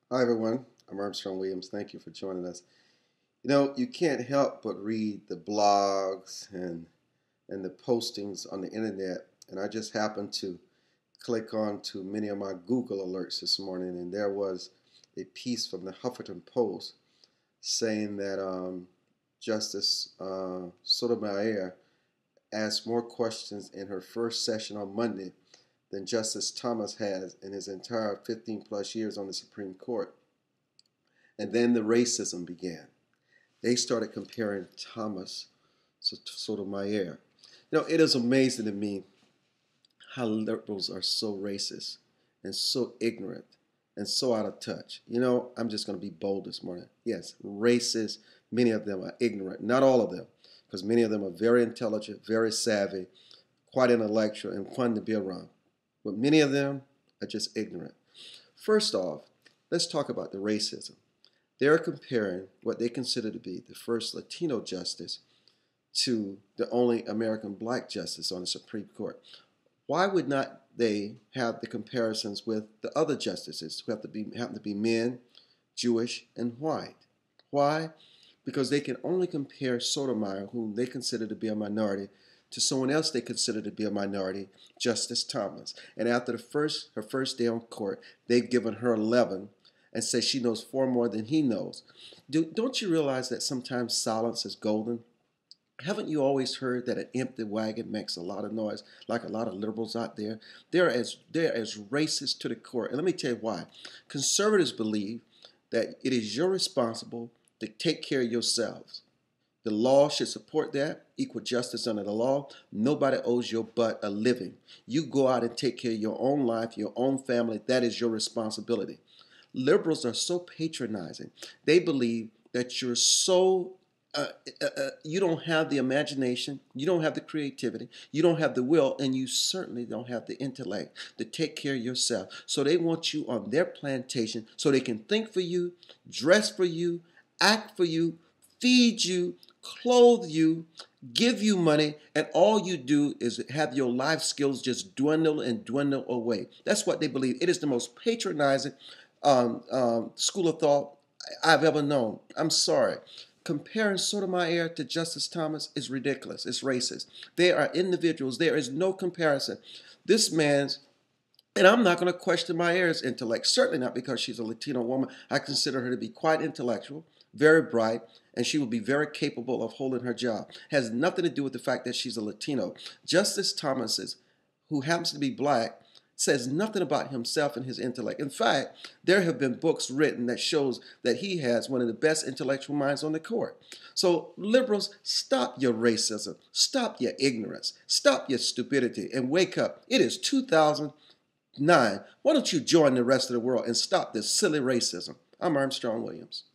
Hi, everyone. I'm Armstrong Williams. Thank you for joining us. You know, you can't help but read the blogs and the postings on the internet. And I just happened to click on to many of my Google alerts this morning, and there was a piece from the Huffington Post saying that Justice Sotomayor asked more questions in her first session on Monday than Justice Thomas has in his entire 15 plus years on the Supreme Court. And then the racism began. They started comparing Thomas to Sotomayor. You know, it is amazing to me how liberals are so racist and so ignorant and so out of touch. You know, I'm just going to be bold this morning. Yes, racist. Many of them are ignorant. Not all of them, because many of them are very intelligent, very savvy, quite intellectual, and fun to be around. But many of them are just ignorant. First off, let's talk about the racism. They're comparing what they consider to be the first Latino justice to the only American black justice on the Supreme Court. Why would not they have the comparisons with the other justices who happen to be men, Jewish, and white? Why? Because they can only compare Sotomayor, whom they consider to be a minority, to someone else they consider to be a minority, Justice Thomas. And after her first day on court, they've given her 11 and say she knows far more than he knows. Don't you realize that sometimes silence is golden? Haven't you always heard that an empty wagon makes a lot of noise, like a lot of liberals out there? They're as racist to the core. And let me tell you why. Conservatives believe that it is your responsibility to take care of yourselves. The law should support that, equal justice under the law. Nobody owes your butt a living. You go out and take care of your own life, your own family. That is your responsibility. Liberals are so patronizing. They believe that you're so you don't have the imagination, you don't have the creativity, you don't have the will, and you certainly don't have the intellect to take care of yourself. So they want you on their plantation so they can think for you, dress for you, act for you, feed you, clothe you, give you money, and all you do is have your life skills just dwindle and dwindle away. That's what they believe. It is the most patronizing school of thought I've ever known. I'm sorry. Comparing Sotomayor to Justice Thomas is ridiculous. It's racist. They are individuals. There is no comparison. This man's, and I'm not going to question Mayer's intellect, certainly not because she's a Latino woman. I consider her to be quite intellectual, very bright, and she will be very capable of holding her job. Has nothing to do with the fact that she's a Latino. Justice Thomas, who happens to be black, says nothing about himself and his intellect. In fact, there have been books written that shows that he has one of the best intellectual minds on the court. So liberals, stop your racism, stop your ignorance, stop your stupidity, and wake up. It is 2009. Why don't you join the rest of the world and stop this silly racism? I'm Armstrong Williams.